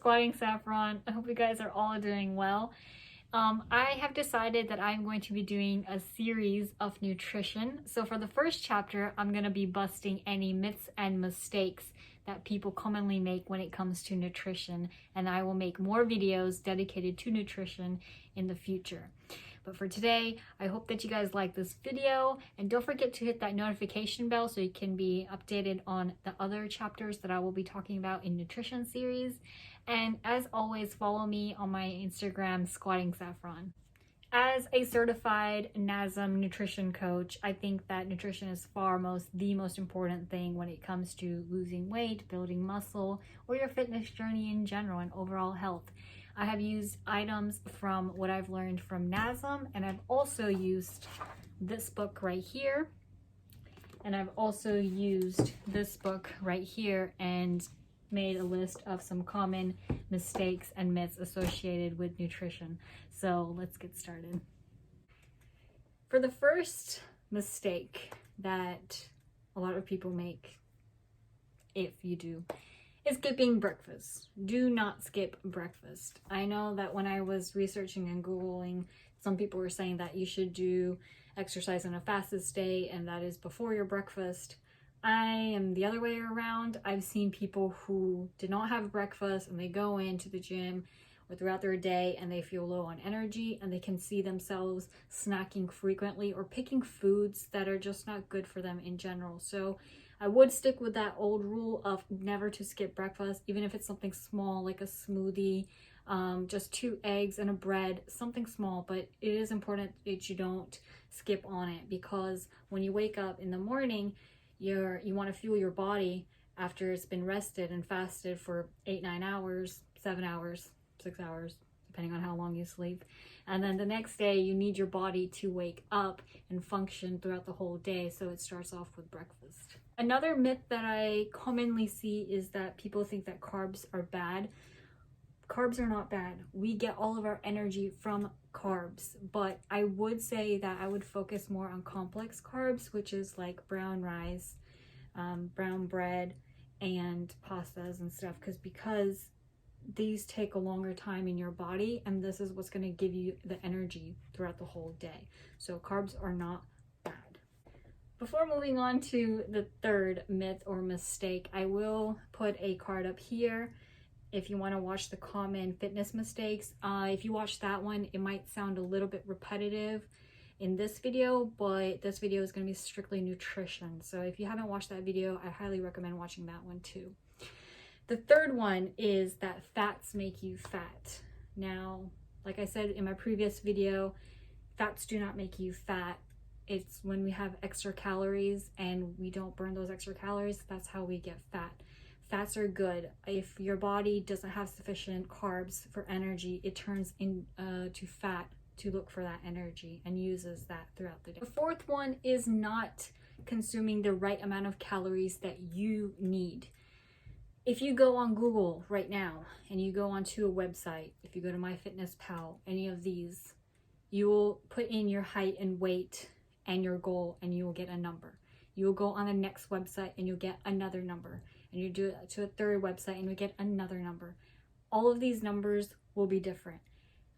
Squatting Saffron. I hope you guys are all doing well. I have decided that I'm going to be doing a series of nutrition. So for the first chapter, I'm going to be busting any myths and mistakes that people commonly make when it comes to nutrition, and I will make more videos dedicated to nutrition in the future. But for today, I hope that you guys like this video, and don't forget to hit that notification bell so you can be updated on the other chapters that I will be talking about in nutrition series. And as always, follow me on my Instagram, Squatting Saffron. As a certified NASM nutrition coach, I think that nutrition is the most important thing when it comes to losing weight, building muscle, or your fitness journey in general and overall health. I have used items from what I've learned from NASM, and I've also used this book right here, and I've also used this book right here and made a list of some common mistakes and myths associated with nutrition. So let's get started. For the first mistake that a lot of people make, if you do, is skipping breakfast. Do not skip breakfast. I know that when I was researching and Googling, some people were saying that you should do exercise on a fasted state, and that is before your breakfast. I am the other way around. I've seen people who did not have breakfast and they go into the gym or throughout their day and they feel low on energy, and they can see themselves snacking frequently or picking foods that are just not good for them in general. So I would stick with that old rule of never to skip breakfast, even if it's something small like a smoothie, just 2 eggs and a bread, something small. But it is important that you don't skip on it, because when you wake up in the morning, you want to fuel your body after it's been rested and fasted for 8-9 hours, 7 hours, 6 hours, depending on how long you sleep. And then the next day you need your body to wake up and function throughout the whole day, so it starts off with breakfast. Another myth that I commonly see is that people think that carbs are bad. Carbs are not bad. We get all of our energy from carbs, but I would say that I would focus more on complex carbs, which is like brown rice, brown bread, and pastas and stuff, because these take a longer time in your body, and this is what's going to give you the energy throughout the whole day. So carbs are not bad. Before moving on to the third myth or mistake, I will put a card up here if you want to watch the common fitness mistakes. If you watch that one, it might sound a little bit repetitive in this video, but this video is going to be strictly nutrition. So if you haven't watched that video, I highly recommend watching that one too. The third one is that fats make you fat. Now, like I said in my previous video, fats do not make you fat. It's when we have extra calories and we don't burn those extra calories, that's how we get fat. Fats are good. If your body doesn't have sufficient carbs for energy, it turns into fat to look for that energy and uses that throughout the day. The fourth one is not consuming the right amount of calories that you need. If you go on Google right now and you go onto a website, if you go to MyFitnessPal, any of these, you will put in your height and weight and your goal, and you will get a number. You will go on the next website and you'll get another number, and you do it to a third website and you get another number. All of these numbers will be different.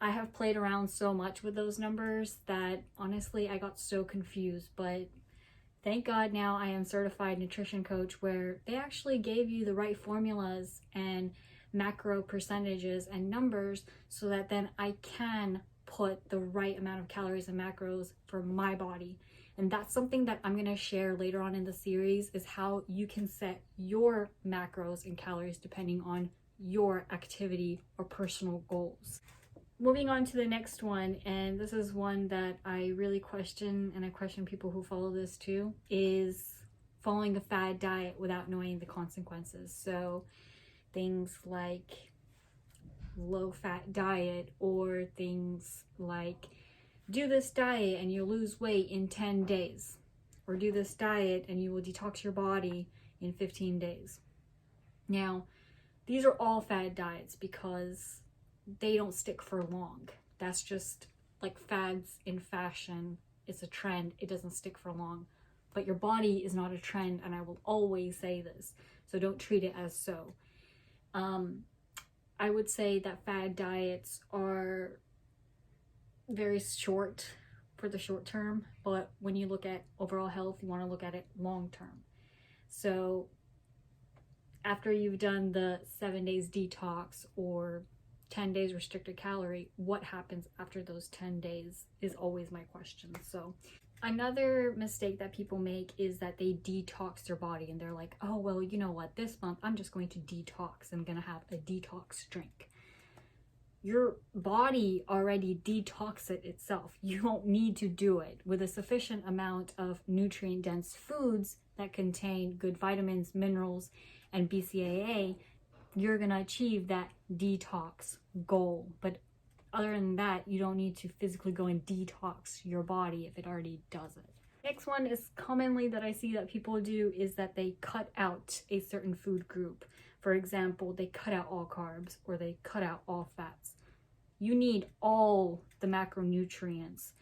I have played around so much with those numbers that honestly I got so confused, but thank God now I am certified nutrition coach, where they actually gave you the right formulas and macro percentages and numbers, so that then I can put the right amount of calories and macros for my body. And that's something that I'm going to share later on in the series, is how you can set your macros and calories depending on your activity or personal goals. Moving on to the next one, and this is one that I really question, and I question people who follow this too, is following a fad diet without knowing the consequences. So things like low-fat diet, or things like do this diet and you'll lose weight in 10 days, or do this diet and you will detox your body in 15 days. Now, these are all fad diets because they don't stick for long. That's just like fads in fashion. It's a trend. It doesn't stick for long. But your body is not a trend, and I will always say this, so don't treat it as so. I would say that fad diets are very short for the short term, but when you look at overall health, you want to look at it long term. So after you've done the 7 days detox or 10 days restricted calorie, what happens after those 10 days is always my question. So another mistake that people make is that they detox their body and they're like, oh, well, you know what, this month I'm just going to detox. I'm going to have a detox drink. Your body already detoxes it itself. You don't need to do it. With a sufficient amount of nutrient-dense foods that contain good vitamins, minerals, and BCAA, you're going to achieve that detox goal. But other than that, you don't need to physically go and detox your body if it already does it. Next one is commonly that I see that people do is that they cut out a certain food group. For example, they cut out all carbs or they cut out all fats. You need all the macronutrients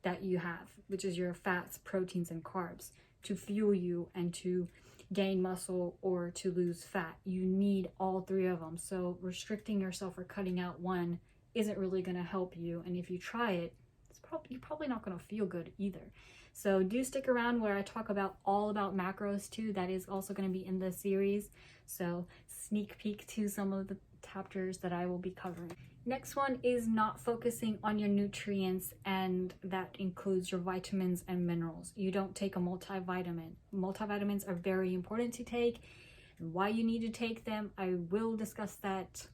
that you have, which is your fats, proteins, and carbs, to fuel you and to gain muscle or to lose fat. You need all three of them. So restricting yourself or cutting out one isn't really going to help you. And if you try it, you're probably not going to feel good either. So do stick around where I talk about all about macros too. That is also going to be in the series. So sneak peek to some of the chapters that I will be covering. Next one is not focusing on your nutrients, and that includes your vitamins and minerals. You don't take a multivitamin. Multivitamins are very important to take, and why you need to take them, I will discuss that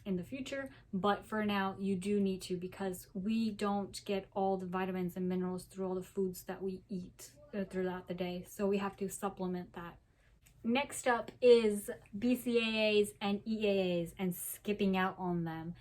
in the future, but for now you do need to, because we don't get all the vitamins and minerals through all the foods that we eat throughout the day, so we have to supplement that. Next up is BCAAs and EAAs and skipping out on them.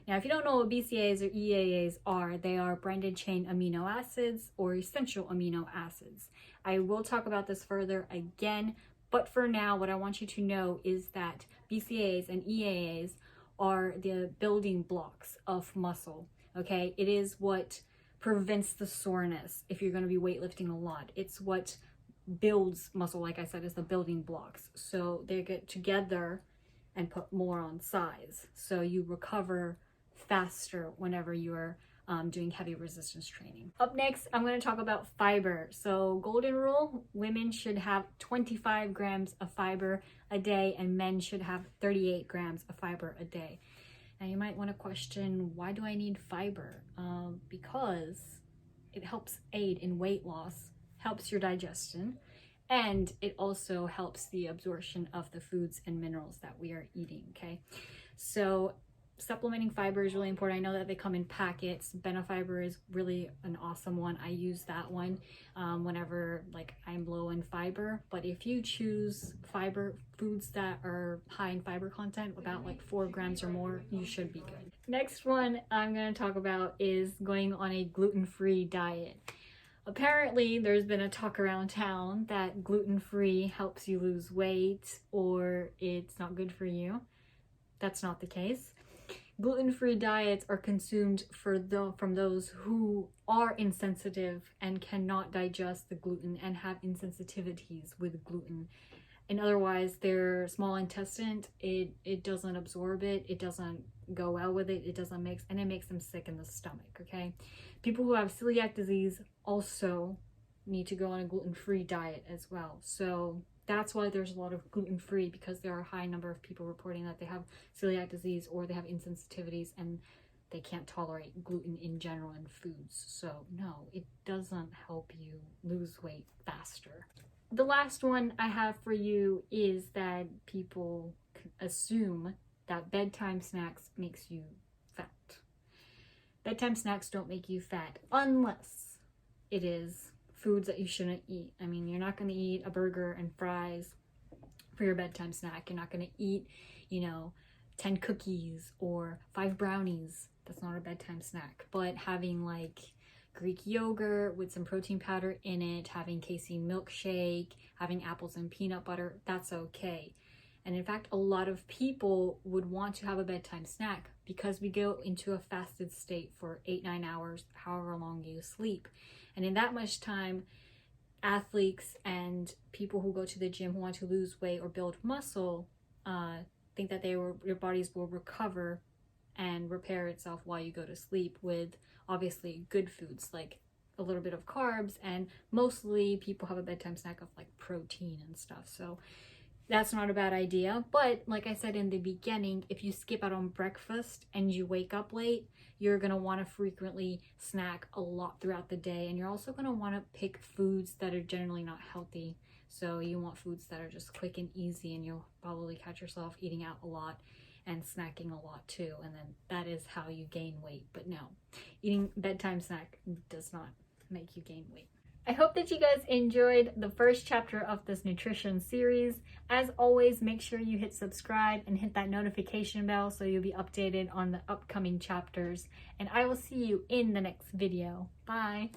Now, if you don't know what BCAAs or EAAs are, they are branded chain amino acids or essential amino acids. I will talk about this further again, but for now, what I want you to know is that BCAAs and EAAs are the building blocks of muscle, okay? It is what prevents the soreness if you're going to be weightlifting a lot. It's what builds muscle, like I said, is the building blocks. So they get together and put more on size. So you recover faster whenever you're doing heavy resistance training. Up next, I'm going to talk about fiber. So golden rule, women should have 25 grams of fiber a day and men should have 38 grams of fiber a day. Now you might want to question, why do I need fiber? Because it helps aid in weight loss, helps your digestion, and it also helps the absorption of the foods and minerals that we are eating, okay? So supplementing fiber is really important. I know that they come in packets. Benefiber is really an awesome one. I use that one whenever like I'm low in fiber. But if you choose fiber foods that are high in fiber content, about like 4 grams or more, you should be good. Next one I'm going to talk about is going on a gluten-free diet. Apparently, there's been a talk around town that gluten-free helps you lose weight or it's not good for you. That's not the case. Gluten-free diets are consumed from those who are insensitive and cannot digest the gluten and have insensitivities with gluten. And otherwise, their small intestine, it doesn't absorb it, it doesn't go well with it, it doesn't mix, and it makes them sick in the stomach, okay? People who have celiac disease also need to go on a gluten-free diet as well. So that's why there's a lot of gluten-free, because there are a high number of people reporting that they have celiac disease or they have insensitivities and they can't tolerate gluten in general in foods. So no, it doesn't help you lose weight faster. The last one I have for you is that people assume that bedtime snacks makes you fat. Bedtime snacks don't make you fat unless it is foods that you shouldn't eat. I mean, you're not going to eat a burger and fries for your bedtime snack. You're not going to eat, 10 cookies or 5 brownies. That's not a bedtime snack. But having like Greek yogurt with some protein powder in it, having casein milkshake, having apples and peanut butter, that's okay. And in fact, a lot of people would want to have a bedtime snack because we go into a fasted state for 8-9 hours, however long you sleep. And in that much time, athletes and people who go to the gym who want to lose weight or build muscle think that your bodies will recover and repair itself while you go to sleep with obviously good foods like a little bit of carbs, and mostly people have a bedtime snack of like protein and stuff. So that's not a bad idea. But like I said in the beginning, if you skip out on breakfast and you wake up late, you're going to want to frequently snack a lot throughout the day, and you're also going to want to pick foods that are generally not healthy. So you want foods that are just quick and easy, and you'll probably catch yourself eating out a lot and snacking a lot too, and then that is how you gain weight. But no, eating bedtime snack does not make you gain weight. I hope that you guys enjoyed the first chapter of this nutrition series. As always, make sure you hit subscribe and hit that notification bell so you'll be updated on the upcoming chapters, and I will see you in the next video. Bye!